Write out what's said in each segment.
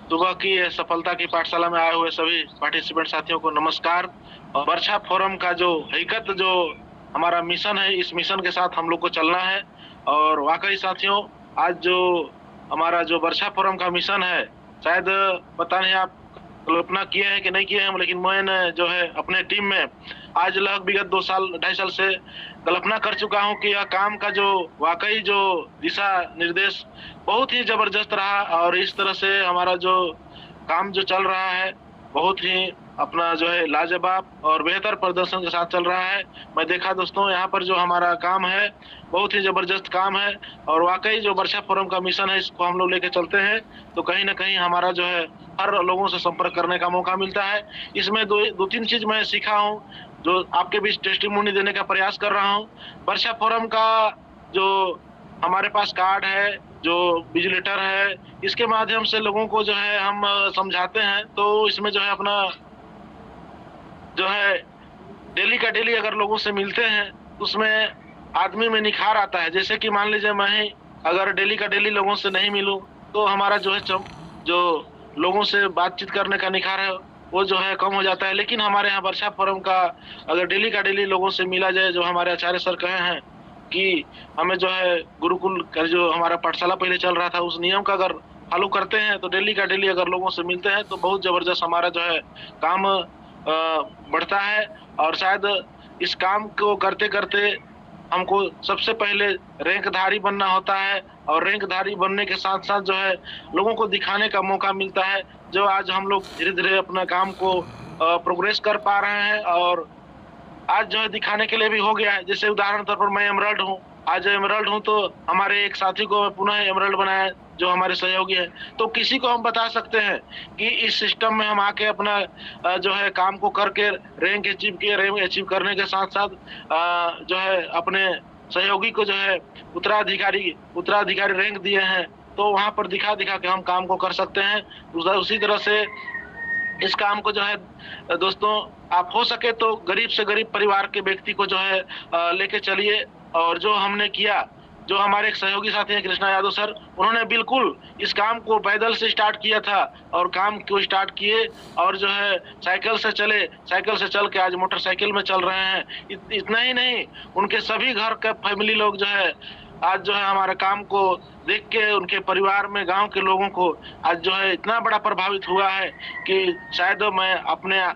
सुबह की ये सफलता की पाठशाला में आए हुए सभी पार्टिसिपेंट साथियों को नमस्कार। और वर्षा फोरम का जो हकीकत जो हमारा मिशन है, इस मिशन के साथ हम लोग को चलना है। और वाकई साथियों, आज जो हमारा जो वर्षा फोरम का मिशन है, शायद पता नहीं आप कल्पना किए हैं कि नहीं किए हैं, लेकिन मैंने जो है अपने टीम में आज लगभग विगत 2 साल 2.5 साल से कल्पना कर चुका हूं कि यह काम का जो वाकई जो दिशा निर्देश बहुत ही जबरदस्त रहा। और इस तरह से हमारा जो काम जो चल रहा है, बहुत ही अपना जो है लाजवाब और बेहतर प्रदर्शन के साथ चल रहा है। मैं देखा दोस्तों, यहाँ पर जो हमारा काम है बहुत ही जबरदस्त काम है। और वाकई जो वर्षा फोरम का मिशन है, इसको हम लोग लेके चलते हैं तो कहीं ना कहीं हमारा जो है हर लोगों से संपर्क करने का मौका मिलता है। इसमें दो तीन चीज मैं सीखा हूँ, जो आपके बीच टेस्टिमोनी देने का प्रयास कर रहा हूँ। वर्षा फोरम का जो हमारे पास कार्ड है, जो विजिलेटर है, इसके माध्यम से लोगों को जो है हम समझाते हैं। तो इसमें जो है अपना जो है डेली का डेली अगर लोगों से मिलते हैं, उसमें आदमी में निखार आता है। जैसे कि मान लीजिए मैं ही अगर डेली का डेली लोगों से नहीं मिलूं, तो हमारा जो है जो लोगों से बातचीत करने का निखार है, वो जो है कम हो जाता है। लेकिन हमारे यहाँ वर्षा फोरम का अगर डेली का डेली लोगों से मिला जाए, जो हमारे आचार्य सर कहे हैं कि हमें जो है गुरुकुल का जो हमारा पाठशाला पहले चल रहा था, उस नियम का अगर फॉलो करते हैं तो डेली का डेली अगर लोगों से मिलते हैं तो बहुत जबरदस्त हमारा जो है काम बढ़ता है। और शायद इस काम को करते करते हमको सबसे पहले रैंकधारी बनना होता है। और रैंकधारी बनने के साथ साथ जो है लोगों को दिखाने का मौका मिलता है, जो आज हम लोग धीरे धीरे अपना काम को प्रोग्रेस कर पा रहे हैं। और आज जो है दिखाने के लिए भी हो गया है। जैसे उदाहरण तौर पर मैं एमरल्ड हूँ, आज एमरल्ड हूँ, तो हमारे एक साथी को मैं पुनः एमरल्ड बनाया, जो हमारे सहयोगी है। तो किसी को हम बता सकते हैं कि इस सिस्टम में हम आके अपना जो है काम को करके रैंक अचीव किए। रैंक अचीव करने के साथ साथ जो है अपने सहयोगी को जो है उत्तराधिकारी रैंक दिए हैं। तो वहां पर दिखा दिखा के हम काम को कर सकते हैं। उसी तरह से इस काम को जो है दोस्तों, आप हो सके तो गरीब से गरीब परिवार के व्यक्ति को जो है लेके चलिए। और जो हमने किया, जो हमारे एक सहयोगी साथी हैं कृष्णा यादव सर, उन्होंने बिल्कुल इस काम को पैदल से स्टार्ट किया था और काम को स्टार्ट किए और जो है साइकिल से चले, साइकिल से चल के आज मोटरसाइकिल में चल रहे हैं। इतना ही नहीं, उनके सभी घर के फैमिली लोग जो है आज जो है हमारे काम को देख के उनके परिवार में गांव के लोगों को आज जो है इतना बड़ा प्रभावित हुआ है कि शायद मैं अपने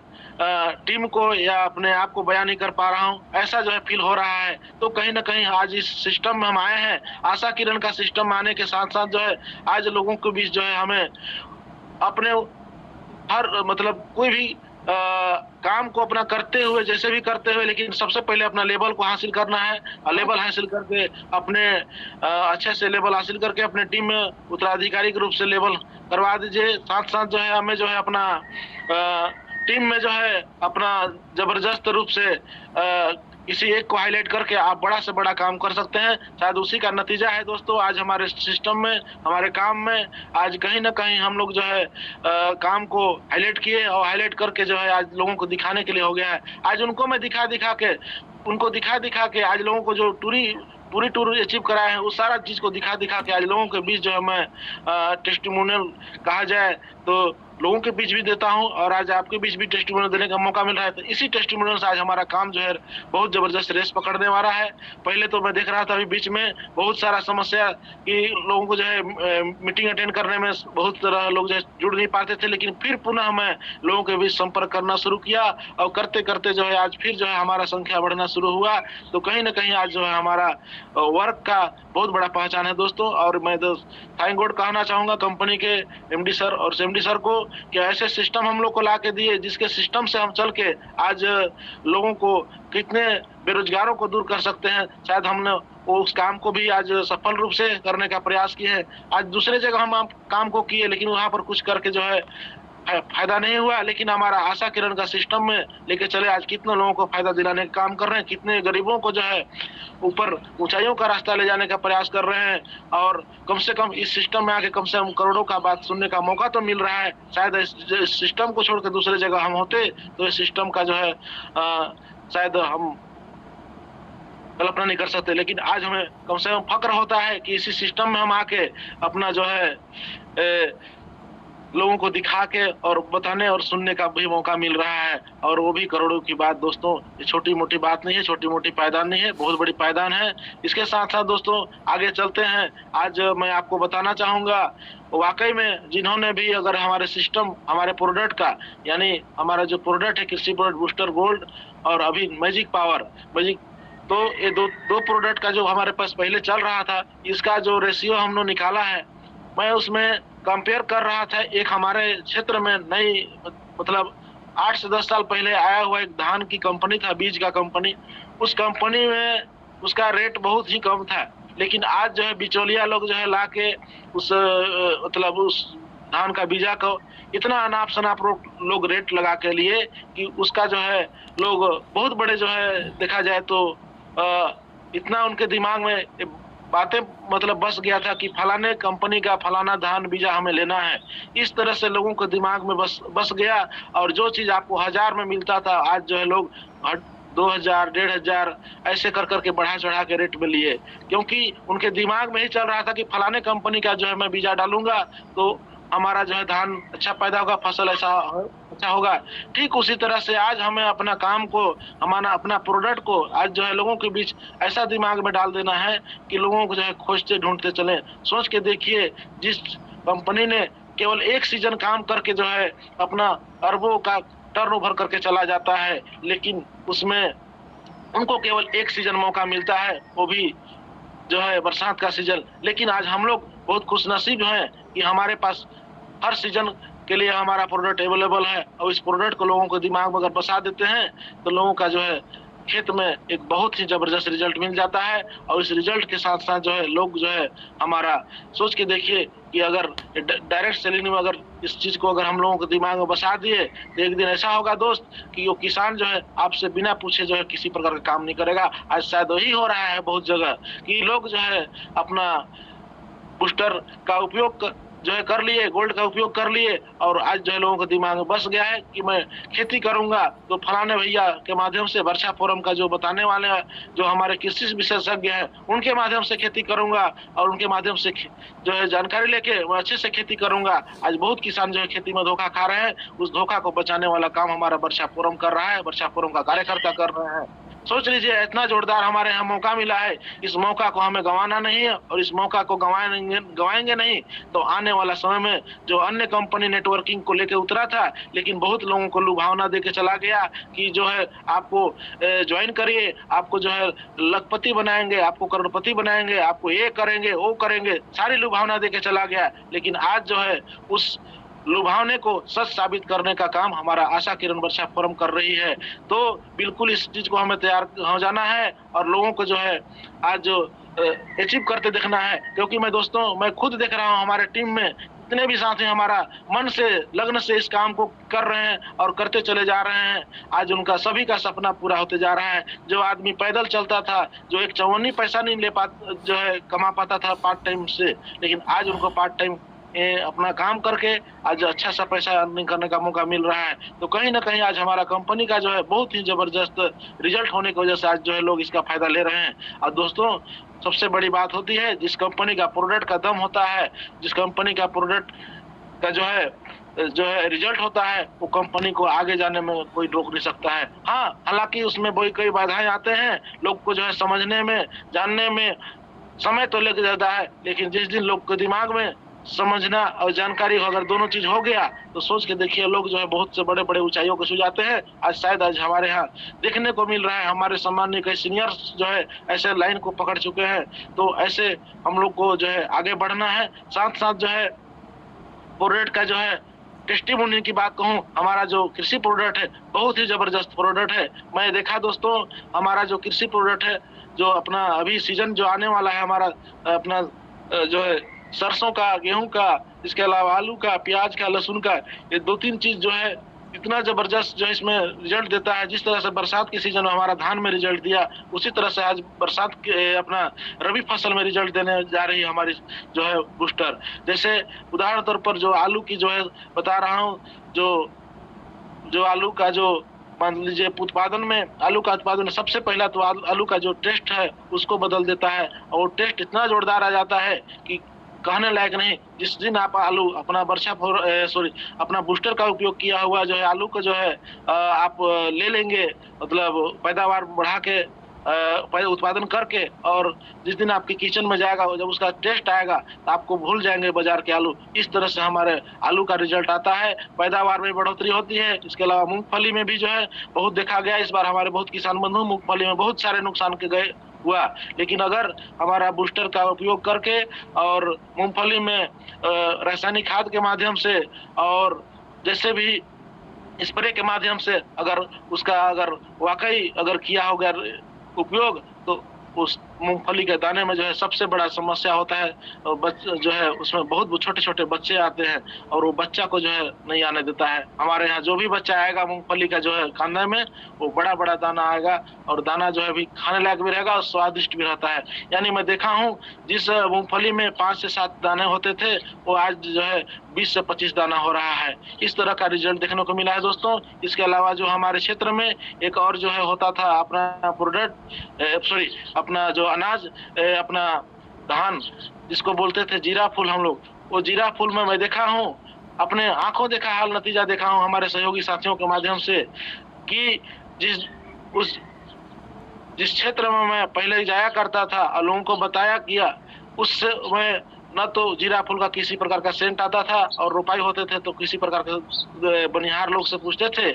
टीम को या अपने आप को बयान नहीं कर पा रहा हूँ, ऐसा जो है फील हो रहा है। तो कहीं ना कहीं आज इस सिस्टम में हम आए हैं। आशा किरण का सिस्टम आने के साथ साथ जो है आज लोगों के बीच जो है हमें अपने हर मतलब कोई भी काम को अपना करते हुए, जैसे भी करते हुए, लेकिन सबसे पहले अपना लेवल को हासिल करना है। और लेवल हासिल करके अपने अच्छे से लेवल हासिल करके अपने टीम में उत्तराधिकारी के रूप से लेवल करवा दीजिए। साथ साथ जो है हमें जो है अपना टीम में जो है अपना जबरदस्त रूप से किसी एक को हाईलाइट करके आप बड़ा से बड़ा काम कर सकते हैं। शायद उसी का नतीजा है दोस्तों, आज हमारे सिस्टम में, हमारे काम में आज कहीं ना कहीं हम लोग जो है काम को हाईलाइट किए और हाईलाइट करके जो है आज लोगों को दिखाने के लिए हो गया है। आज उनको मैं दिखा दिखा के आज लोगों को जो पूरी टूर अचीव कराए हैं, उस सारा चीज को दिखा दिखा के आज लोगों के बीच जो है मैं टेस्टिमोनियल कहा जाए तो लोगों के बीच भी देता हूं। और आज आपके बीच भी टेस्टिमोनियल देने का मौका मिल रहा है। तो इसी टेस्टिमोनियल से आज हमारा काम जो है बहुत जबरदस्त रेस पकड़ने वाला है। पहले तो मैं देख रहा था अभी बीच में बहुत सारा समस्या कि लोगों को जो है मीटिंग अटेंड करने में बहुत तरह लोग जो है जुड़ नहीं पाते थे, लेकिन फिर पुनः मैं लोगों के बीच संपर्क करना शुरू किया और करते करते जो है आज फिर जो है हमारा संख्या बढ़ना शुरू हुआ। तो कहीं ना कहीं आज जो है हमारा वर्क का बहुत बड़ा पहचान है दोस्तों। और मैं थैंक गॉड कहना चाहूंगा कंपनी के एमडी सर और एमडी सर को कि ऐसे सिस्टम हम लोग को ला के दिए, जिसके सिस्टम से हम चल के आज लोगों को कितने बेरोजगारों को दूर कर सकते हैं। शायद हमने वो उस काम को भी आज सफल रूप से करने का प्रयास किए हैं। आज दूसरे जगह हम काम को किए, लेकिन वहां पर कुछ करके जो है फायदा नहीं हुआ, लेकिन हमारा आशा किरण का सिस्टम में लेके चले आज कितने लोगों को फायदा दिलाने का काम कर रहे हैं, कितने गरीबों को जो है ऊपर ऊंचाइयों का रास्ता ले जाने का प्रयास कर रहे हैं। और कम से कम इस सिस्टम में आके कम से कम करोड़ों का बात सुनने का मौका तो मिल रहा है। शायद इस सिस्टम को छोड़कर दूसरे जगह हम होते तो इस सिस्टम का जो है शायद हम कल्पना नहीं कर सकते। लेकिन आज हमें कम से कम फक्र होता है कि इसी सिस्टम में हम आके अपना जो है लोगों को दिखा के और बताने और सुनने का भी मौका मिल रहा है, और वो भी करोड़ों की बात दोस्तों। ये छोटी मोटी बात नहीं है, छोटी मोटी पायदान नहीं है, बहुत बड़ी पायदान है। इसके साथ साथ दोस्तों आगे चलते हैं। आज मैं आपको बताना चाहूंगा, वाकई में जिन्होंने भी अगर हमारे सिस्टम, हमारे प्रोडक्ट का, यानी हमारा जो प्रोडक्ट है कृषि प्रोडक्ट बूस्टर गोल्ड और अभी मैजिक पावर, मैजिक, तो ये दो दो प्रोडक्ट का जो हमारे पास पहले चल रहा था, इसका जो रेशियो हमने निकाला है, मैं उसमें कंपेयर कर रहा था। एक हमारे क्षेत्र में नई, मतलब 8 से 10 साल पहले आया हुआ एक धान की कंपनी था, बीज का कंपनी। उस कंपनी में उसका रेट बहुत ही कम था, लेकिन आज जो है बिचौलिया लोग जो है लाके उस मतलब उस धान का बीजा को इतना अनाप शनाप लोग रेट लगा के लिए कि उसका जो है लोग बहुत बड़े जो है देखा जाए तो इतना उनके दिमाग में बातें मतलब बस गया था कि फलाने कंपनी का फलाना धान बीजा हमें लेना है। इस तरह से लोगों के दिमाग में बस गया, और जो चीज आपको 1000 में मिलता था, आज जो है लोग 2000, 1500 ऐसे कर करके बढ़ा चढ़ा के रेट में लिए, क्योंकि उनके दिमाग में ही चल रहा था कि फलाने कंपनी का जो है मैं बीजा डालूंगा तो हमारा जो है धान अच्छा पैदा होगा, फसल ऐसा अच्छा होगा। ठीक उसी तरह से आज हमें अपना काम को, हमारा अपना प्रोडक्ट को आज जो है लोगों के बीच ऐसा दिमाग में डाल देना है कि लोगों को जो है खोजते ढूंढते चले। सोच के देखिए, जिस कंपनी ने केवल एक सीजन काम करके जो है अपना अरबों का टर्नओवर करके चला जाता है, लेकिन उसमें उनको केवल एक सीजन मौका मिलता है, वो भी जो है बरसात का सीजन। लेकिन आज हम लोग बहुत खुशनसीब हैं कि हमारे पास हर सीजन के लिए हमारा प्रोडक्ट अवेलेबल है, और इस प्रोडक्ट को लोगों को दिमाग में अगर बसा देते हैं तो लोगों का जो है खेत में एक बहुत ही जबरदस्त रिजल्ट मिल जाता है। और इस रिजल्ट के साथ साथ जो है लोग जो है हमारा सोच के देखिए कि अगर डायरेक्ट सेलिंग में अगर इस चीज को अगर हम लोगों के दिमाग में बसा दिए तो एक दिन ऐसा होगा दोस्त कि वो किसान जो है आपसे बिना पूछे जो है किसी प्रकार का काम नहीं करेगा। आज शायद वही हो रहा है बहुत जगह कि लोग जो है अपना बूस्टर का उपयोग जो है कर लिए, गोल्ड का उपयोग कर लिए, और आज जो है लोगों के दिमाग में बस गया है कि मैं खेती करूंगा तो फलाने भैया के माध्यम से, वर्षा फोरम का जो बताने वाले हैं, जो हमारे कृषि विशेषज्ञ हैं, उनके माध्यम से खेती करूंगा और उनके माध्यम से जो है जानकारी लेके मैं अच्छे से खेती करूंगा। आज बहुत किसान जो है खेती में धोखा खा रहे हैं, उस धोखा को बचाने वाला काम हमारा वर्षा फोरम कर रहा है, वर्षा फोरम का कार्यकर्ता कर रहे हैं। सोच लीजिए इतना जोरदार हमारे यहाँ मौका मिला है, इस मौका को हमें गंवाना नहीं है, और इस मौका को गंवाएंगे नहीं तो आने वाला समय में जो अन्य कंपनी नेटवर्किंग को लेकर उतरा था, लेकिन बहुत लोगों को लुभावना देके चला गया कि जो है आपको ज्वाइन करिए, आपको जो है लखपति बनाएंगे, आपको करोड़पति बनाएंगे, आपको ये करेंगे वो करेंगे, सारी लुभावना देके चला गया। लेकिन आज जो है उस लुभावने को सच साबित करने का काम हमारा आशा किरण वर्षा फोरम कर रही है। तो बिल्कुल इस चीज को हमें तैयार हो जाना है और लोगों को जो है आज अचीव करते देखना है। क्योंकि मैं खुद देख रहा हूँ हमारे टीम में जितने भी साथी हमारा मन से लगन से इस काम को कर रहे हैं और करते चले जा रहे हैं, आज उनका सभी का सपना पूरा होते जा रहा है। जो आदमी पैदल चलता था, जो एक चौवन्नी पैसा नहीं ले पाता, जो है कमा पाता था पार्ट टाइम से, लेकिन आज उनको पार्ट टाइम अपना काम करके आज अच्छा सा पैसा अर्निंग करने का मौका मिल रहा है। तो कहीं ना कहीं आज हमारा कंपनी का जो है बहुत ही जबरदस्त रिजल्ट होने की वजह से आज जो है लोग इसका फायदा ले रहे हैं। और दोस्तों सबसे बड़ी बात होती है, जिस कंपनी का प्रोडक्ट का दम होता है, जिस कंपनी का प्रोडक्ट का जो है रिजल्ट होता है, वो कंपनी को आगे जाने में कोई रोक नहीं सकता है। हाँ, हालांकि उसमें कई बाधाएं आते हैं, लोग को जो है समझने में, जानने में समय तो लग जाता है, लेकिन जिस दिन लोग के दिमाग में समझना और जानकारी अगर दोनों चीज हो गया तो सोच के देखिए लोग जो है बहुत से बड़े बड़े ऊंचाइयों को छू जाते हैं। आज हमारे यहाँ देखने को मिल रहा है, हमारे सम्माननीय कई सीनियर जो है ऐसे लाइन को पकड़ चुके हैं। तो ऐसे हम लोग को जो है आगे बढ़ना है। साथ साथ जो है प्रोडक्ट का जो है टेस्टिमोनी की बात कहूँ, हमारा जो कृषि प्रोडक्ट है बहुत ही जबरदस्त प्रोडक्ट है। मैं देखा दोस्तों, हमारा जो कृषि प्रोडक्ट है, जो अपना अभी सीजन जो आने वाला है, हमारा अपना जो है सरसों का, गेहूं का, इसके अलावा आलू का, प्याज का, लहसुन का, ये 2-3 चीज जो है इतना जबरदस्त जो इसमें रिजल्ट देता है। जिस तरह से बरसात के सीजन में हमारा धान में रिजल्ट दिया, उसी तरह से आज बरसात के अपना रबी फसल में रिजल्ट देने जा रही है हमारी जो है बूस्टर। जैसे उदाहरण तौर पर जो आलू की जो है बता रहा हूँ, जो आलू का जो मान लीजिए उत्पादन में, आलू का उत्पादन सबसे पहला तो आलू का जो टेस्ट है उसको बदल देता है, और टेस्ट इतना जोरदार आ जाता है कि कहने लायक नहीं। जिस दिन आप आलू अपना अपना बूस्टर का उपयोग किया हुआ जो है आलू को जो है आप ले लेंगे, मतलब पैदावार बढ़ा के पहले उत्पादन करके, और जिस दिन आपके किचन में जाएगा जब उसका टेस्ट आएगा तो आपको भूल जाएंगे बाजार के आलू। इस तरह से हमारे आलू का रिजल्ट आता है, पैदावार में बढ़ोतरी होती है। इसके अलावा मूंगफली में भी जो है बहुत देखा गया, इस बार हमारे बहुत किसान बंधु मूंगफली में बहुत सारे नुकसान के गए हुआ, लेकिन अगर हमारा बूस्टर का उपयोग करके और मूंगफली में रासायनिक खाद के माध्यम से और जैसे भी स्प्रे के माध्यम से अगर उसका अगर वाकई अगर किया होगा उपयोग, तो उस मूंगफली के दाने में जो है सबसे बड़ा समस्या होता है, जो है उसमें बहुत छोटे छोटे बच्चे आते हैं और वो बच्चा को जो है नहीं आने देता है। हमारे यहाँ जो भी बच्चा आएगा मूंगफली का जो है खाने में, वो बड़ा बड़ा दाना आएगा और दाना जो है भी खाने लायक भी रहेगा और स्वादिष्ट भी रहता है। यानी मैं देखा हूँ जिस मूंगफली में 5 से 7 दाने होते थे, वो आज जो है 20 से 25 दाना हो रहा है। इस तरह का रिजल्ट देखने को मिला है दोस्तों। इसके अलावा जो हमारे क्षेत्र में एक और जो है होता था अपना अपना जो अनाज अपना धान जिसको बोलते थे जीरा फूल हम लोग, वो जीरा फूल में मैं देखा हूँ, अपने आंखों देखा हाल नतीजा देखा हूँ हमारे सहयोगी साथियों के माध्यम से, कि जिस क्षेत्र में मैं पहले जाया करता था और लोगों को बताया किया, उससे मैं न तो जीरा फूल का किसी प्रकार का सेंट आता था, और रोपाई होते थे तो किसी प्रकार के बनिहार लोग से पूछते थे,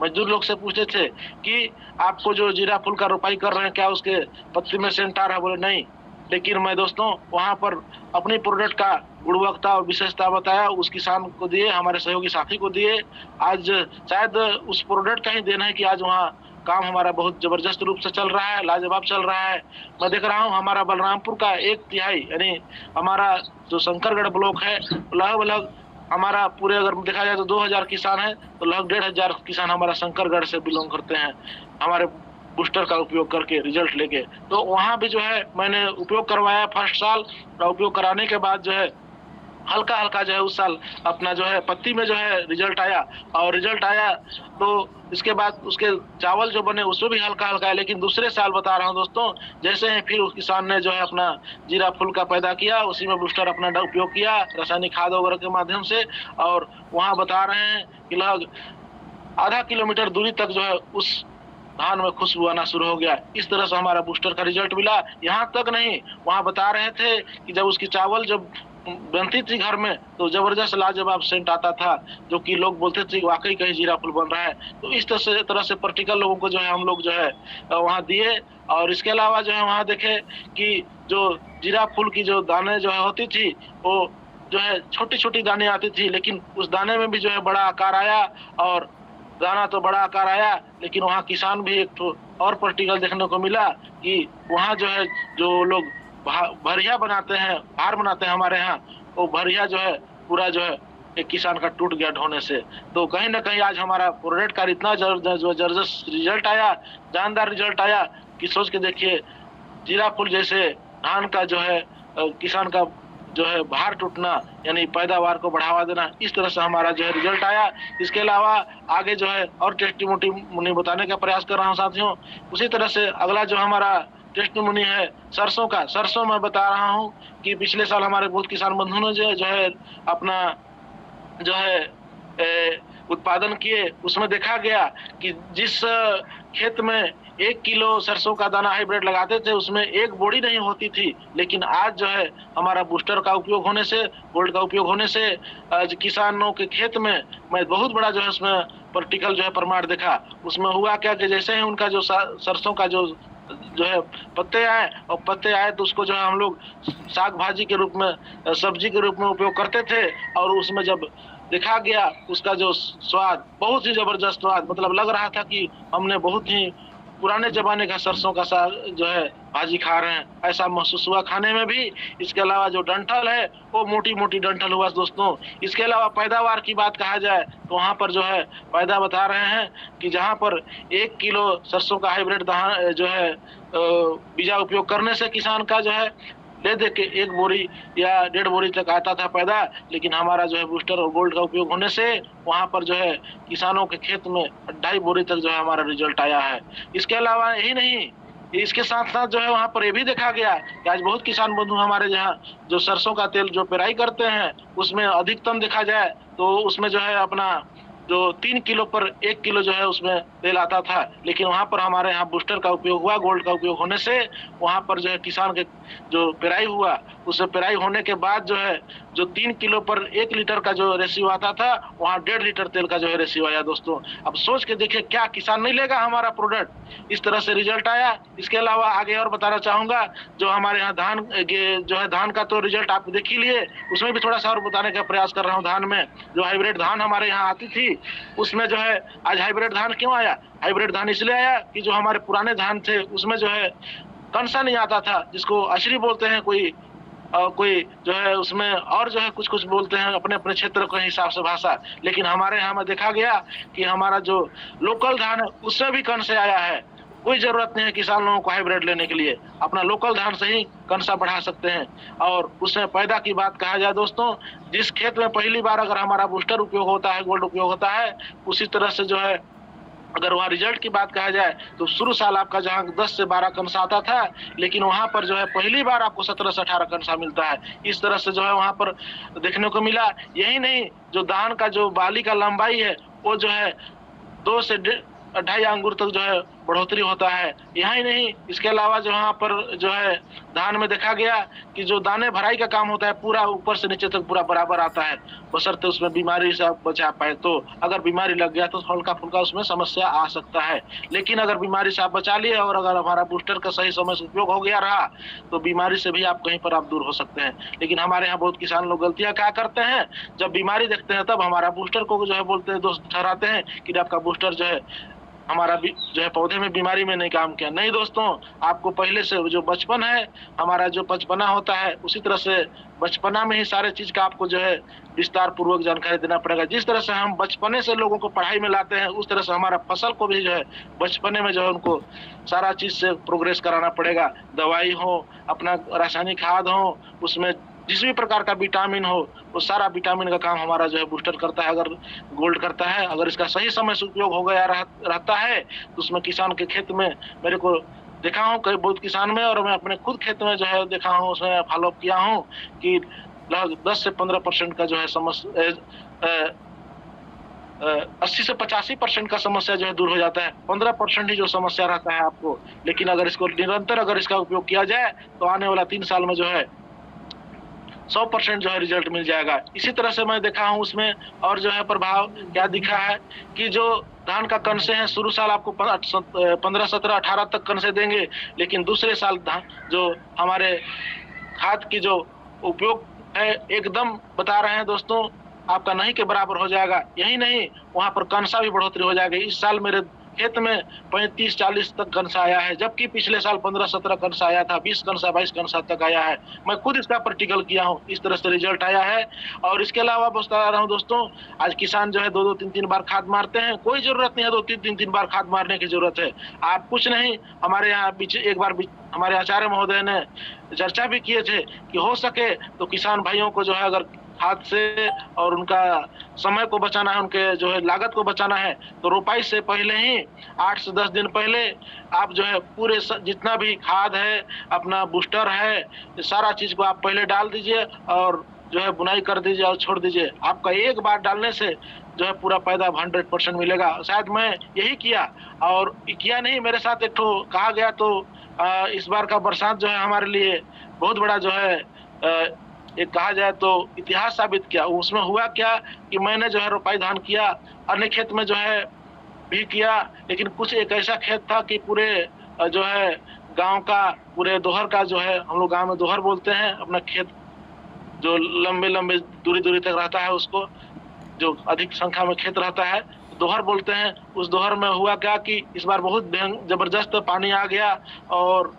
मजदूर लोग से पूछते थे कि आपको जो जीरा फूल का रोपाई कर रहे हैं क्या उसके पत्ती में सेंट आ रहा है? बोले नहीं। लेकिन मैं दोस्तों वहां पर अपनी प्रोडक्ट का गुणवत्ता और विशेषता बताया, उस किसान को दिए, हमारे सहयोगी साथी को दिए। आज शायद उस प्रोडक्ट का ही देना है कि आज वहाँ काम हमारा बहुत जबरदस्त रूप से चल रहा है, लाजवाब चल रहा है। मैं देख रहा हूँ हमारा बलरामपुर का 1/3 यानी हमारा जो शंकरगढ़ ब्लॉक है, लगभग हमारा पूरे अगर देखा जाए तो 2000 किसान है, तो लगभग 1500 किसान हमारा शंकरगढ़ से बिलोंग करते हैं, हमारे बूस्टर का उपयोग करके रिजल्ट लेके। तो वहाँ भी जो है मैंने उपयोग करवाया फर्स्ट साल, और उपयोग कराने के बाद जो है हल्का हल्का जो है उस साल अपना जो है पत्ती में जो है रिजल्ट आया, और रिजल्ट आया तो इसके बाद उसके चावल जो बने उसमें भी हल्का हल्का है। लेकिन दूसरे साल बता रहा हूँ दोस्तों, जैसे ही फिर उस किसान ने जो है अपना जीरा फूल का पैदा किया, उसी में बूस्टर अपना उपयोग किया रासायनिक खाद वगैरह के माध्यम से, और वहाँ बता रहे हैं कि लगभग आधा किलोमीटर दूरी तक जो है उस धान में खुशबू आना शुरू हो गया। इस तरह से हमारा बूस्टर का रिजल्ट मिला। यहाँ तक नहीं, वहाँ बता रहे थे कि जब उसकी चावल जब बनती थी घर में तो जबरदस्त लाजवाब सेंट आता था, जो कि लोग बोलते थे वाकई कहीं जीरा फूल बन रहा है। तो इस तरह से प्रैक्टिकल लोगों को जो है हम लोग जो है वहाँ दिए। और इसके अलावा जो है वहाँ देखे कि जो जीरा फूल की जो दाने जो है होती थी, वो जो है छोटी छोटी दाने आती थी, लेकिन उस दाने में भी जो है बड़ा आकार आया, और दाना तो बड़ा आकार आया, लेकिन वहाँ किसान भी एक तो और प्रैक्टिकल देखने को मिला कि वहाँ जो है जो लोग भरिया बनाते हैं, हार बनाते हैं हमारे यहाँ, वो भरिया जो है पूरा जो है एक किसान का टूट गया ढोने से। तो कहीं ना कहीं आज हमारा प्रोडक्ट का इतना जबरदस्त रिजल्ट आया, जानदार रिजल्ट आया कि सोच के देखिए, जीरा फूल जैसे धान का जो है किसान का जो है भार टूटना यानी पैदावार को बढ़ावा देना, इस तरह से हमारा जो है रिजल्ट आया। इसके अलावा आगे जो है और टेस्टिमोनी बताने का प्रयास कर रहा हूँ साथियों। उसी तरह से अगला जो हमारा टेस्टिमोनी है सरसों का। सरसों में बता रहा हूँ कि पिछले साल हमारे बहुत किसान बंधु ने जो है अपना जो है उत्पादन किए, उसमें देखा गया कि जिस खेत में 1 किलो सरसों का दाना हाइब्रिड लगाते थे उसमें 1 बोरी नहीं होती थी, लेकिन आज जो है हमारा बूस्टर का उपयोग होने से, गोल्ड का उपयोग होने से आज किसानों के खेत में मैं बहुत बड़ा जो है उसमें प्रैक्टिकल जो है प्रमाण देखा। उसमें हुआ क्या कि जैसे ही उनका जो सरसों का जो है पत्ते आए, और पत्ते आए तो उसको जो है हम लोग साग भाजी के रूप में, सब्जी के रूप में उपयोग करते थे, और उसमें जब देखा गया उसका जो स्वाद, बहुत ही जबरदस्त स्वाद, मतलब लग रहा था कि हमने बहुत ही पुराने जमाने का सरसों का साग जो है भाजी खा रहे हैं, ऐसा महसूस हुआ खाने में भी। इसके अलावा जो डंठल है वो मोटी मोटी डंठल हुआ दोस्तों। इसके अलावा पैदावार की बात कहा जाए तो वहाँ पर जो है पैदा बता रहे हैं कि जहाँ पर 1 किलो सरसों का हाइब्रिड धान जो है बीजा उपयोग करने से किसान का जो है ले दे के 1 बोरी या 1.5 बोरी तक आता था पैदा, लेकिन हमारा जो है बूस्टर और गोल्ड का उपयोग होने से वहाँ पर जो है किसानों के खेत में 2.5 बोरी तक जो है हमारा रिजल्ट आया है। इसके अलावा यही नहीं, इसके साथ साथ जो है वहाँ पर ये भी देखा गया कि आज बहुत किसान बंधु हमारे यहाँ जो सरसों का तेल जो पेराई करते हैं उसमें अधिकतम देखा जाए तो उसमें जो है अपना जो 3 किलो पर 1 किलो जो है उसमें तेल आता था, लेकिन वहाँ पर हमारे यहाँ बूस्टर का उपयोग हुआ, गोल्ड का उपयोग होने से वहाँ पर जो है किसान के जो पेराई हुआ, उससे पेराई होने के बाद जो है जो 3 किलो पर 1 लीटर का जो रेशियो आता था वहाँ 1.5 लीटर तेल का जो है रेशियो आया दोस्तों। अब सोच के देखिए क्या किसान नहीं लेगा हमारा प्रोडक्ट, इस तरह से रिजल्ट आया। इसके अलावा आगे और बताना चाहूंगा जो हमारे यहाँ धान जो है धान का तो रिजल्ट आप देख ही लिए, उसमें भी थोड़ा सा और बताने का प्रयास कर रहा हूँ। धान में जो हाइब्रिड धान हमारे यहाँ आती थी उसमें जो है आज हाइब्रिड धान क्यों आया, हाइब्रिड धान इसलिए आया कि जो हमारे पुराने धान थे उसमें जो है कंसा नहीं आता था, जिसको अशरी बोलते हैं, कोई जो है उसमें और जो है कुछ कुछ बोलते हैं अपने अपने क्षेत्र के हिसाब से भाषा। लेकिन हमारे यहाँ में देखा गया कि हमारा जो लोकल धान है उससे भी कंसे आया है। कोई जरूरत नहीं है किसान लोगों को हाइब्रिड लेने के लिए, अपना लोकल धान से ही कंसा बढ़ा सकते हैं। और उसमें पैदा की बात कहा जाए दोस्तों, जिस खेत में पहली बार अगर हमारा बूस्टर उपयोग होता है, गोल्ड उपयोग होता है, उसी तरह से जो है अगर वहाँ रिजल्ट की बात कहा जाए तो शुरू साल आपका जहाँ 10 से 12 कंसा आता था, लेकिन वहाँ पर जो है पहली बार आपको 17 से 18 कंसा मिलता है। इस तरह से जो है वहाँ पर देखने को मिला। यही नहीं, जो धान का जो बाली का लंबाई है वो जो है 2 से 2.5 अंगुर तक जो है बढ़ोतरी होता है। यही नहीं, इसके अलावा जो वहाँ पर जो है धान में देखा गया कि जो दाने भराई का काम होता है पूरा ऊपर से नीचे तक पूरा बराबर आता है, बशर्ते उसमें बीमारी से आप बचा पाए। तो अगर बीमारी लग गया तो हल्का फुल्का उसमें समस्या आ सकता है, लेकिन अगर बीमारी से आप बचा लिए और अगर हमारा बूस्टर का सही समय से उपयोग हो गया रहा तो बीमारी से भी आप कहीं पर आप दूर हो सकते हैं। लेकिन हमारे यहाँ बहुत किसान लोग गलतियां क्या करते हैं, जब बीमारी देखते हैं तब हमारा बूस्टर को जो है बोलते हैं, दोस्त ठहराते हैं कि आपका बूस्टर जो है हमारा भी जो है पौधे में बीमारी में नहीं काम किया। नहीं दोस्तों, आपको पहले से जो बचपन है, हमारा जो बचपना होता है, उसी तरह से बचपना में ही सारे चीज का आपको जो है विस्तार पूर्वक जानकारी देना पड़ेगा। जिस तरह से हम बचपने से लोगों को पढ़ाई में लाते हैं उस तरह से हमारा फसल को भी जो है बचपने में जो है उनको सारा चीज से प्रोग्रेस कराना पड़ेगा। दवाई हो, अपना रासायनिक खाद हो, उसमें जिस भी प्रकार का विटामिन हो, वो सारा विटामिन का काम हमारा जो है बूस्टर करता है, अगर गोल्ड करता है। अगर इसका सही समय से उपयोग हो गया रहता है तो उसमें किसान के खेत में मेरे को देखा हूँ कई बहुत किसान में, और मैं अपने खुद खेत में जो है देखा हूँ, उसमें फॉलोअप किया हूँ कि लगभग 10 से 15% का जो है 80 से 85% का समस्या जो है दूर हो जाता है। 15% ही जो समस्या रहता है आपको, लेकिन अगर इसको निरंतर अगर इसका उपयोग किया जाए तो आने वाला 3 साल में जो है 100% जो है रिजल्ट मिल जाएगा। इसी तरह से मैं देखा हूँ उसमें और जो है प्रभाव क्या दिखा है कि जो धान का कणसे हैं शुरू साल आपको 15, 17, 18 तक कणसे देंगे, लेकिन दूसरे साल धान जो हमारे खाद की जो उपयोग है एकदम बता रहे हैं दोस्तों, आपका नहीं के बराबर हो जाएगा। यही नहीं, वहाँ पर कणसा भी बढ़ोतरी हो जाएगी। इस साल मेरे खेत में 35-40 तक कंसा आया है, जबकि पिछले साल 15-17 कंसा आया था, 20 कंसा 22 कंसा तक आया है। मैं खुद इसका प्रैक्टिकल किया हूँ, इस तरह से रिजल्ट आया है। और इसके अलावा बता रहा हूँ दोस्तों, आज किसान जो है 2-2, 3-3 बार खाद मारते हैं। कोई जरूरत नहीं है 2-3 बार खाद मारने की जरूरत है। आप कुछ नहीं, हमारे यहाँ एक बार हमारे आचार्य महोदय ने चर्चा भी किए थे कि हो सके तो किसान भाइयों को जो है अगर खाद से और उनका समय को बचाना है, उनके जो है लागत को बचाना है, तो रोपाई से पहले ही 8 से 10 दिन पहले आप जो है पूरे जितना भी खाद है, अपना बूस्टर है, सारा चीज को आप पहले डाल दीजिए और जो है बुनाई कर दीजिए और छोड़ दीजिए। आपका एक बार डालने से जो है पूरा पैदा 100% मिलेगा। शायद मैं यही किया, और किया नहीं, मेरे साथ एक ठो कहा गया तो इस बार का बरसात जो है हमारे लिए बहुत बड़ा जो है एक कहा जाए तो इतिहास साबित किया। उसमें हुआ क्या कि मैंने जो है रोपाई धान किया, अन्य खेत में जो है भी किया, लेकिन कुछ एक ऐसा खेत था कि पूरे जो है गांव का पूरे दोहर का जो है, हम लोग गांव में दोहर बोलते हैं, अपना खेत जो लंबे लंबे दूरी दूरी तक रहता है उसको, जो अधिक संख्या में खेत रहता है दोहर बोलते हैं। उस दोहर में हुआ क्या कि इस बार बहुत जबरदस्त पानी आ गया, और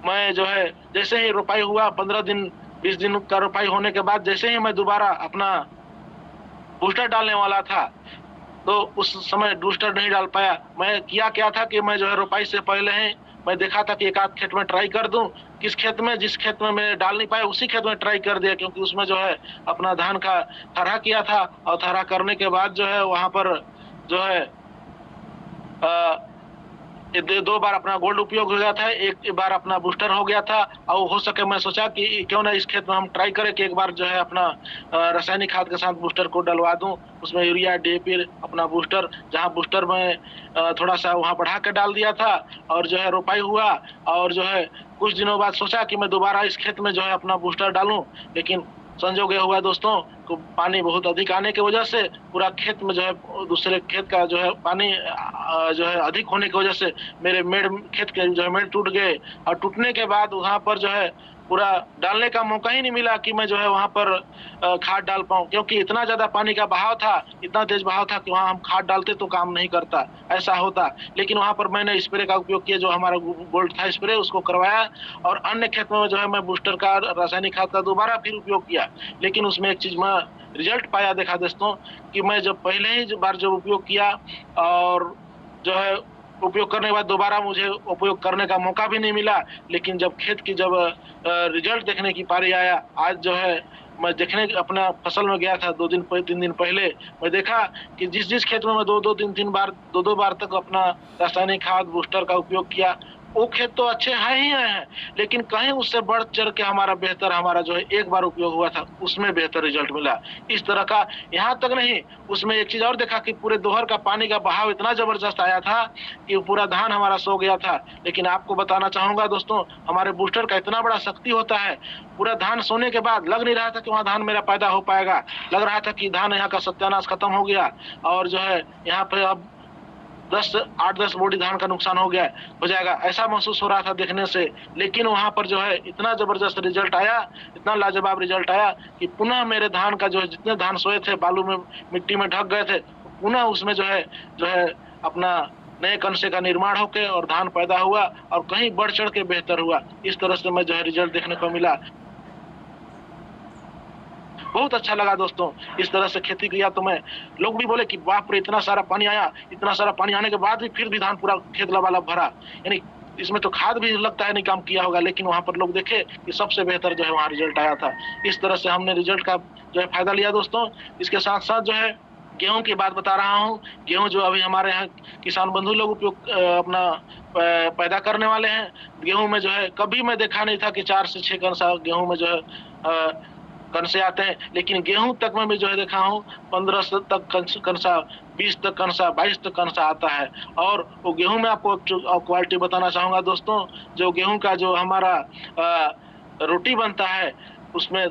मैं जो है जैसे ही रोपाई हुआ 15 दिन 20 दिन का रोपाई होने के बाद जैसे ही मैं दोबारा अपना बूस्टर डालने वाला था तो उस समय बूस्टर नहीं डाल पाया। मैं किया क्या था कि मैं जो है रोपाई से पहले ही मैं देखा था कि एक आध खेत में ट्राई कर दूं, किस खेत में, जिस खेत में मैं डाल नहीं पाया उसी खेत में ट्राई कर दिया, क्योंकि उसमें जो है अपना धान का थरहा किया था, और थरहा करने के बाद जो है वहां पर जो है दो बार अपना गोल्ड उपयोग हो गया था, एक बार अपना बूस्टर हो गया था। और हो सके मैं सोचा कि क्यों ना इस खेत में हम ट्राई करें कि एक बार जो है अपना रासायनिक खाद के साथ बूस्टर को डलवा दूं, उसमें यूरिया डीएपी अपना बूस्टर, जहां बूस्टर में थोड़ा सा वहां बढ़ा के डाल दिया था और जो है रोपाई हुआ। और जो है कुछ दिनों बाद सोचा कि मैं दोबारा इस खेत में जो है अपना बूस्टर डालूं, लेकिन संजोग ये हुआ दोस्तों को पानी बहुत अधिक आने की वजह से पूरा खेत में जो है दूसरे खेत का जो है पानी जो है अधिक होने की वजह से मेरे मेड़ खेत के जो है मेड़ टूट गए। और टूटने के बाद वहां पर जो है पूरा डालने का मौका ही नहीं मिला कि मैं जो है वहां पर खाद डाल पाऊं, क्योंकि इतना ज्यादा पानी का बहाव था, इतना तेज बहाव था कि वहां हम खाद डालते तो काम नहीं करता, ऐसा होता। लेकिन वहां पर मैंने स्प्रे का उपयोग किया, जो हमारा गोल्ड था स्प्रे, उसको करवाया। और अन्य खेतों में जो है मैं बूस्टर का रासायनिक खाद का दोबारा फिर उपयोग किया। लेकिन उसमें एक चीज मैं रिजल्ट पाया देखा दोस्तों, कि मैं जब पहले ही बार जब उपयोग किया और जो है उपयोग करने के बाद दोबारा मुझे उपयोग करने का मौका भी नहीं मिला। लेकिन जब खेत की जब रिजल्ट देखने की पारी आया, आज जो है मैं देखने अपना फसल में गया था 3 दिन पहले, मैं देखा कि जिस जिस खेत में मैं दो दो बार तक अपना रासायनिक खाद बूस्टर का उपयोग किया, वो खेत तो अच्छे हैं ही हैं, लेकिन कहीं उससे बढ़ चढ़ के हमारा जो है एक बार उपयोग हुआ था उसमें बेहतर रिजल्ट मिला। इस तरह का यहाँ तक नहीं, उसमें एक चीज और देखा कि पूरे दोहर का पानी का बहाव इतना जबरदस्त आया था कि पूरा धान हमारा सो गया था। लेकिन आपको बताना चाहूंगा दोस्तों, हमारे बूस्टर का इतना बड़ा शक्ति होता है, पूरा धान सोने के बाद लग नहीं रहा था कि वहाँ धान मेरा पैदा हो पाएगा, लग रहा था कि धान यहाँ का सत्यानाश खत्म हो गया और जो है यहाँ पे अब 8-10 बोरी धान का नुकसान हो जाएगा, ऐसा महसूस हो रहा था देखने से। लेकिन वहां पर जो है इतना जबरदस्त रिजल्ट आया, इतना लाजवाब रिजल्ट आया कि पुनः मेरे धान का जो है जितने धान सोए थे बालू में मिट्टी में ढक गए थे, पुनः उसमें जो है अपना नए कणसे का निर्माण होके और धान पैदा हुआ और कहीं बढ़ चढ़ के बेहतर हुआ। इस तरह से मैं जो है रिजल्ट देखने को मिला, बहुत अच्छा लगा दोस्तों। इस तरह से खेती किया तो मैं, लोग भी बोले कि बाप रे इतना सारा पानी आया, इतना सारा पानी आने के बाद भी फिर भी धान पूरा खेत लबालब भरा, यानी इसमें तो खाद भी लगता है नहीं काम किया होगा। लेकिन वहां पर लोग देखे कि सबसे बेहतर जो है वहां रिजल्ट आया था। इस तरह से हमने रिजल्ट का जो है फायदा लिया दोस्तों। इसके साथ साथ जो है गेहूं की बात बता रहा हूँ। गेहूं जो अभी हमारे यहाँ किसान बंधु लोग उपयोग अपना पैदा करने वाले हैं। गेहूं में जो है कभी मैं देखा नहीं था कि 4 से 6 कणसा गेहूं में जो है कणसे आते हैं, लेकिन गेहूं तक में भी जो है देखा हूँ 15 तक कणसा, 20 तक कणसा, 22 तक कणसा आता है। और वो गेहूं में आपको क्वालिटी बताना चाहूंगा दोस्तों, जो गेहूं का जो हमारा रोटी बनता है उसमें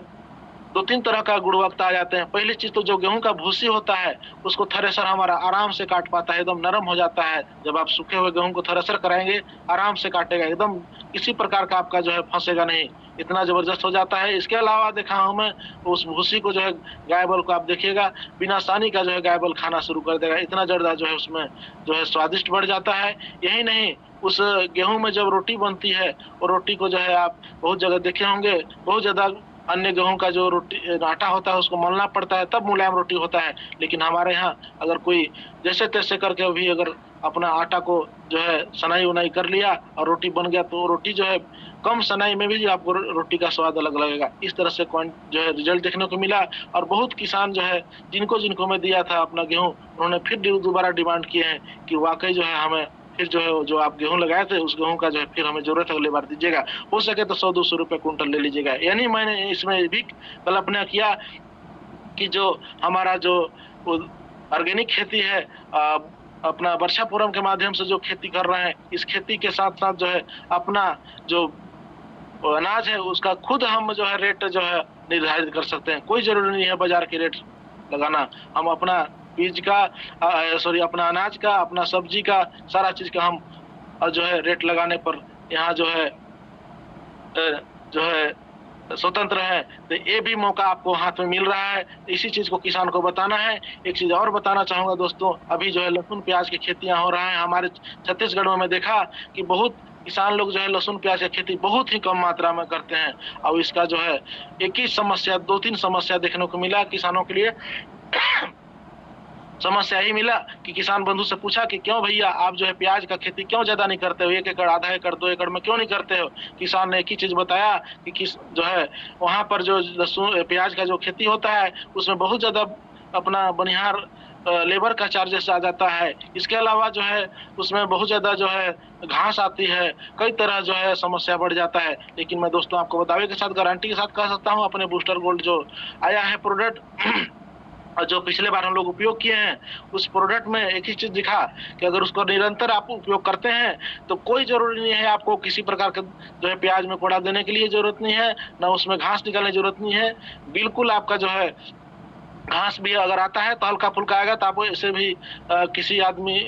2-3 तरह का गुणवत्ता आ जाते हैं। पहली चीज तो जो गेहूं का भूसी होता है उसको थ्रेसर हमारा आराम से काट पाता है, एकदम नरम हो जाता है। जब आप सूखे हुए गेहूं को थ्रेसर कराएंगे आराम से काटेगा, एकदम किसी प्रकार का आपका जो है फंसेगा नहीं, इतना जबरदस्त हो जाता है। इसके अलावा देखा हूं मैं उस भूसी को जो है गाय बैल को आप देखिएगा बिना सानी का जो है गाय बैल खाना शुरू कर देगा, इतना ज्यादा जो है उसमें जो है स्वादिष्ट बढ़ जाता है। यही नहीं, उस गेहूं में जब रोटी बनती है और रोटी को जो है आप बहुत जगह देखे होंगे, बहुत ज्यादा अन्य गेहूं का जो रोटी आटा होता है उसको मलना पड़ता है तब मुलायम रोटी होता है। लेकिन हमारे यहाँ अगर कोई जैसे तैसे करके भी अगर अपना आटा को जो है सनाई उनाई कर लिया और रोटी बन गया, तो रोटी जो है कम सनाई में भी आपको रोटी का स्वाद अलग लगेगा। इस तरह से जो है रिजल्ट देखने को मिला। और बहुत किसान जो है जिनको मैं दिया था अपना गेहूं, उन्होंने फिर दोबारा डिमांड किए हैं कि वाकई जो है हमें फिर जो है जो आप गेहूं लगाए थे उस गेहूं का जो है फिर हमें जरूरत है, अगली बार दीजिएगा, हो सके तो 100-200 रुपए कुंटल ले लीजिएगा। यानी मैंने इसमें भी कल्पना किया कि जो हमारा जो ऑर्गेनिक खेती है अपना वर्षा फोरम के माध्यम से जो खेती कर रहे हैं, इस खेती के साथ साथ जो है अपना जो अनाज है उसका खुद हम जो है रेट जो है निर्धारित कर सकते हैं। कोई जरूरी नहीं है बाजार की रेट लगाना, हम अपना बीज का अपना अनाज का, अपना सब्जी का, सारा चीज का हम जो है रेट लगाने पर यहाँ जो है स्वतंत्र है। तो ये भी मौका आपको हाथ में मिल रहा है, इसी चीज को किसान को बताना है। एक चीज और बताना चाहूंगा दोस्तों, अभी जो है लहसुन प्याज की खेतियां हो रहा है हमारे छत्तीसगढ़ में। मैं देखा कि बहुत किसान लोग जो है लहसुन प्याज की खेती बहुत ही कम मात्रा में करते हैं। और इसका जो है एक ही समस्या, 2-3 समस्या देखने को मिला किसानों के लिए। समस्या ही मिला कि किसान बंधु से पूछा कि क्यों भैया आप जो है प्याज का खेती क्यों ज्यादा नहीं करते हो, 1 एकड़, आधा एकड़, 2 एकड़ में क्यों नहीं करते हो। किसान ने एक ही चीज बताया कि किस जो है वहां पर जो लहसुन प्याज का जो खेती होता है उसमें बहुत ज्यादा अपना बनिहार लेबर का चार्जेस आ जाता है। इसके अलावा जो है उसमें बहुत ज़्यादा जो है घास आती है, कई तरह जो है समस्या बढ़ जाता है। लेकिन मैं दोस्तों आपको दावे के साथ, गारंटी के साथ कह सकता हूँ, अपने बूस्टर गोल्ड जो आया है प्रोडक्ट और जो पिछले बार हम लोग उपयोग किए हैं, उस प्रोडक्ट में एक ही चीज़ दिखा कि अगर उसको निरंतर आप उपयोग करते हैं तो कोई ज़रूरी नहीं है आपको किसी प्रकार के जो है प्याज में कोड़ा देने के लिए ज़रूरत नहीं है, ना उसमें घास निकालने की ज़रूरत नहीं है। बिल्कुल आपका जो है घास भी अगर आता है तो हल्का-फुल्का आएगा, तो आप इसे भी किसी आदमी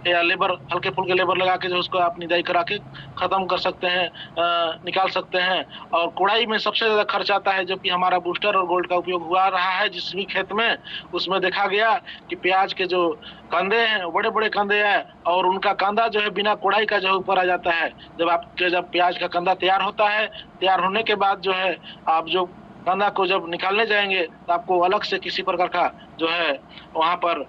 या लेबर, हल्के-फुल्के लेबर लगा के जो उसको आप निदाई करा के खत्म कर सकते हैं, निकाल सकते हैं। और कोड़ाई में सबसे ज़्यादा खर्च आता है, जबकि हमारा बूस्टर और गोल्ड का उपयोग हुआ रहा है जिस भी खेत में, उसमें देखा गया कि प्याज के जो कंदे हैं, बड़े-बड़े कंदे हैं और उनका कांदा जो है बिना कोड़ाई का जो है ऊपर आ जाता है। जब प्याज का कंदा तैयार होता है, तैयार होने के बाद जो है आप जो कांदा को जब निकालने जाएँगे तो आपको अलग से किसी प्रकार का जो है वहाँ पर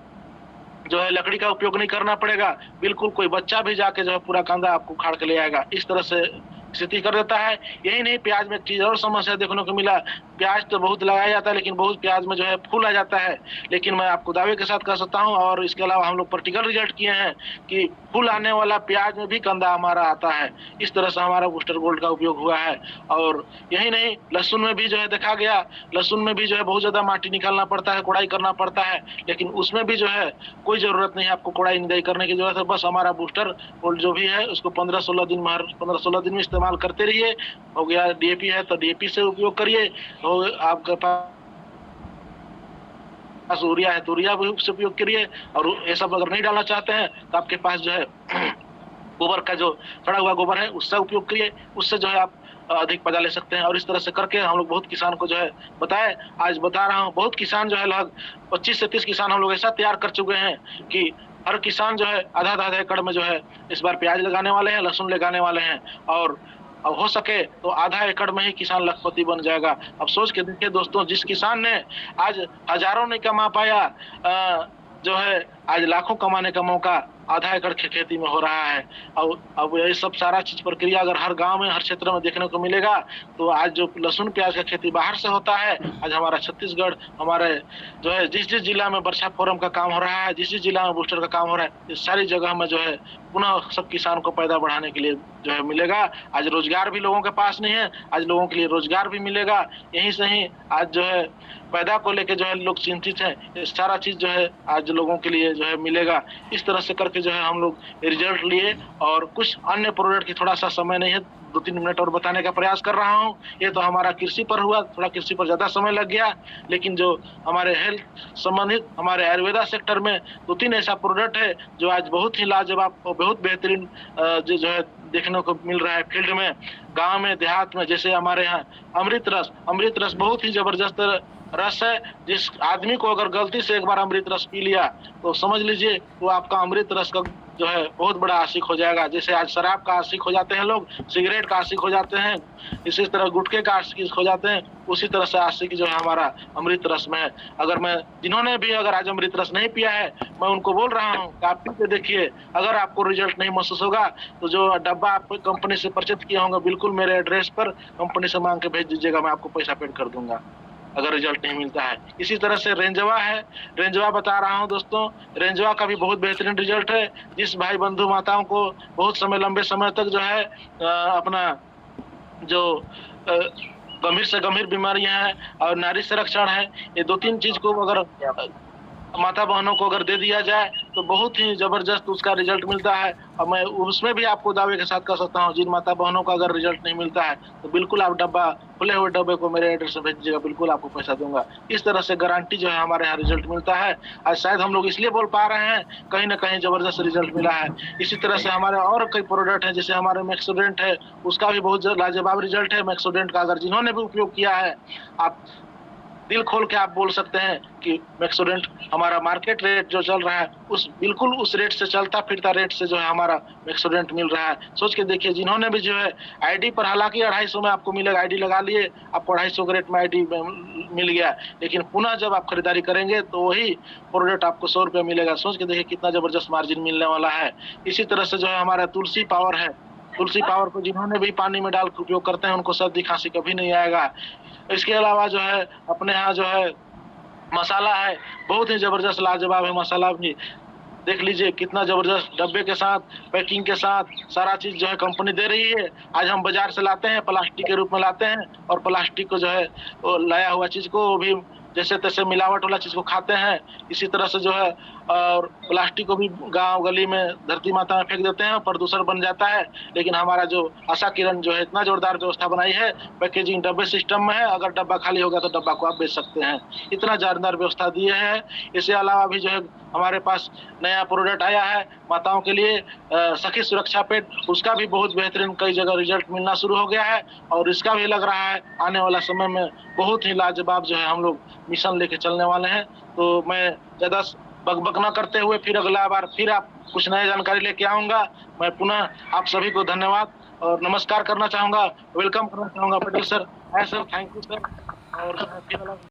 जो है लकड़ी का उपयोग नहीं करना पड़ेगा। बिल्कुल कोई बच्चा भी जाके जो है पूरा कांदा आपको उखाड़ के ले आएगा। इस तरह से स्थिति कर देता है। यही नहीं, प्याज में एक चीज़ और समस्या देखने को मिला। प्याज तो बहुत लगाया जाता है लेकिन बहुत प्याज में जो है फूल आ जाता है। लेकिन मैं आपको दावे के साथ कह सकता हूँ और इसके अलावा हम लोग प्रैक्टिकल रिजल्ट किए हैं कि फूल आने वाला प्याज में भी कंदा हमारा आता है। इस तरह से हमारा बूस्टर गोल्ड का उपयोग हुआ है। और यही नहीं, लहसुन में भी जो है देखा गया, लहसुन में भी जो है बहुत ज़्यादा माटी निकालना पड़ता है, कोड़ाई करना पड़ता है, लेकिन उसमें भी जो है कोई ज़रूरत नहीं है आपको कोड़ाई निदाई करने की ज़रूरत है। बस हमारा बूस्टर गोल्ड जो भी है उसको 15-16 दिन में 15-16 दिन में इस्तेमाल करते रहिए। हो गया डीएपी है तो डीएपी से उपयोग करिए, और आपके पास यूरिया है तो यूरिया भी से उपयोग करिए। और ये सब अगर नहीं डालना चाहते हैं तो आपके पास जो है गोबर का जो सड़ा हुआ गोबर है उससे उपयोग करिए, उससे जो है आप अधिक पैदा ले सकते हैं। और इस तरह से करके हम लोग बहुत किसान को जो है बताए, आज बता रहा हूँ, बहुत किसान जो है लगभग 25 से 30 किसान हम लोग ऐसा तैयार कर चुके हैं कि हर किसान जो है आधा-आधा एकड़ में जो है इस बार प्याज लगाने वाले हैं, लहसुन लगाने वाले हैं। और अब हो सके तो आधा एकड़ में ही किसान लखपति बन जाएगा। अब सोच के देखिए दोस्तों, जिस किसान ने आज हज़ारों नहीं कमा पाया, जो है आज लाखों कमाने का मौका आधा एकड़ खेती में हो रहा है। और अब ये सब सारा चीज़ प्रक्रिया अगर हर गाँव में, हर क्षेत्र में देखने को मिलेगा तो आज जो लहसुन प्याज का खेती बाहर से होता है, आज हमारा छत्तीसगढ़, हमारे जो है जिस-जिस जिला में वर्षा फोरम का काम हो रहा है, जिस-जिस जिला में बूस्टर का काम हो रहा है, इस सारी जगह में जो है पुनः सब किसान को पैदा बढ़ाने के लिए जो है मिलेगा। आज रोजगार भी लोगों के पास नहीं है, आज लोगों के लिए रोजगार भी मिलेगा। यहीं से ही आज जो है पैदा को लेके जो है लोग चिंतित हैं, ये सारा चीज़ जो है आज लोगों के लिए जो है मिलेगा। इस तरह से करके जो है हम लोग रिजल्ट लिए। और कुछ अन्य प्रोडक्ट की थोड़ा सा समय नहीं है, 2-3 मिनट और बताने का प्रयास कर रहा हूँ। ये तो हमारा कृषि पर हुआ, थोड़ा कृषि पर ज़्यादा समय लग गया, लेकिन जो हमारे हेल्थ संबंधित, हमारे आयुर्वेदा सेक्टर में 2-3 ऐसा प्रोडक्ट है जो आज बहुत ही लाजवाब और बहुत बेहतरीन जो है देखने को मिल रहा है फील्ड में, गाँव में, देहात में। जैसे हमारे यहाँ अमृत रस बहुत ही ज़बरदस्त रस है। जिस आदमी को अगर गलती से एक बार अमृत रस पी लिया तो समझ लीजिए वो आपका अमृत रस का जो है बहुत बड़ा आशिक हो जाएगा। जैसे आज शराब का आशिक हो जाते हैं लोग, सिगरेट का आशिक हो जाते हैं, इसी तरह गुटखे का आशिक हो जाते हैं, उसी तरह से आशिक जो है हमारा अमृत रस में है। जिन्होंने भी अगर आज अमृत रस नहीं पिया है, मैं उनको बोल रहा हूँ कि आप पी के देखिए। अगर आपको रिजल्ट नहीं महसूस होगा तो जो डब्बा आप कंपनी से परचेज किए होंगे, बिल्कुल मेरे एड्रेस पर कंपनी से मांग के भेज दीजिएगा, मैं आपको पैसा पेड कर दूंगा अगर रिजल्ट नहीं मिलता है। इसी तरह से रेंजवा है, रेंजवा बता रहा हूं दोस्तों, रेंजवा का भी बहुत बेहतरीन रिजल्ट है। जिस भाई बंधु माताओं को बहुत समय, लंबे समय तक जो है अपना जो गंभीर से गंभीर बीमारियां हैं और नारी संरक्षण है, ये 2-3 चीज को अगर माता बहनों को अगर दे दिया जाए तो बहुत ही जबरदस्त उसका रिजल्ट मिलता है। और मैं उसमें भी आपको दावे के साथ कह सकता हूँ, जिन माता बहनों का अगर रिजल्ट नहीं मिलता है तो बिल्कुल आप डब्बा, खुले हुए डब्बे को मेरे एड्रेस से भेज दीजिएगा, बिल्कुल आपको पैसा दूंगा। इस तरह से गारंटी जो है हमारे यहाँ रिजल्ट मिलता है। आज शायद हम लोग इसलिए बोल पा रहे हैं, कहीं ना कहीं जबरदस्त रिजल्ट मिला है। इसी तरह से हमारे और कई प्रोडक्ट हैं, जैसे हमारे मैक्सोडेंट है, उसका भी बहुत लाजवाब रिजल्ट है। मैक्सोडेंट का अगर जिन्होंने भी उपयोग किया है, आप दिल खोल के आप बोल सकते हैं कि मैक्सोडेंट हमारा मार्केट रेट जो चल रहा है बिल्कुल उस रेट से, चलता फिरता रेट से जो है हमारा मैक्सोडेंट मिल रहा है। सोच के देखिए, जिन्होंने भी जो है आईडी पर, हालांकि 250 में आपको मिलेगा, आईडी लगा लिए, आपको 250 के रेट में आईडी मिल गया, लेकिन पुनः जब आप खरीदारी करेंगे तो वही प्रोडक्ट आपको 100 रुपये मिलेगा। सोच के देखिए कितना जबरदस्त मार्जिन मिलने वाला है। इसी तरह से जो है हमारा तुलसी पावर है, तुलसी पावर को जिन्होंने भी पानी में डाल के उपयोग करते हैं उनको सर्दी खांसी कभी नहीं आएगा। इसके अलावा जो है अपने यहाँ जो है मसाला है, बहुत ही जबरदस्त लाजवाब है मसाला भी। देख लीजिए कितना जबरदस्त डब्बे के साथ, पैकिंग के साथ सारा चीज जो है कंपनी दे रही है। आज हम बाजार से लाते हैं, प्लास्टिक के रूप में लाते हैं और प्लास्टिक को जो है वो लाया हुआ चीज को भी जैसे तैसे मिलावट वाला चीज को खाते हैं। इसी तरह से जो है और प्लास्टिक को भी गांव गली में धरती माता में फेंक देते हैं, प्रदूषण बन जाता है। लेकिन हमारा जो आशा किरण जो है इतना जोरदार व्यवस्था बनाई है, पैकेजिंग डब्बे सिस्टम में है, अगर डब्बा खाली होगा तो डब्बा को आप बेच सकते हैं, इतना जोरदार व्यवस्था दिए है। इसके अलावा भी जो है हमारे पास नया प्रोडक्ट आया है माताओं के लिए, सखी सुरक्षा पेड, उसका भी बहुत बेहतरीन कई जगह रिजल्ट मिलना शुरू हो गया है और इसका भी लग रहा है आने वाला समय में बहुत ही लाजवाब जो है हम लोग मिशन लेके चलने वाले हैं। तो मैं ज्यादा बकबक न करते हुए फिर अगला बार फिर आप कुछ नई जानकारी लेके आऊंगा। मैं पुनः आप सभी को धन्यवाद और नमस्कार करना चाहूंगा, वेलकम करना चाहूंगा। Patel sir, hi sir, thank you sir. और फिर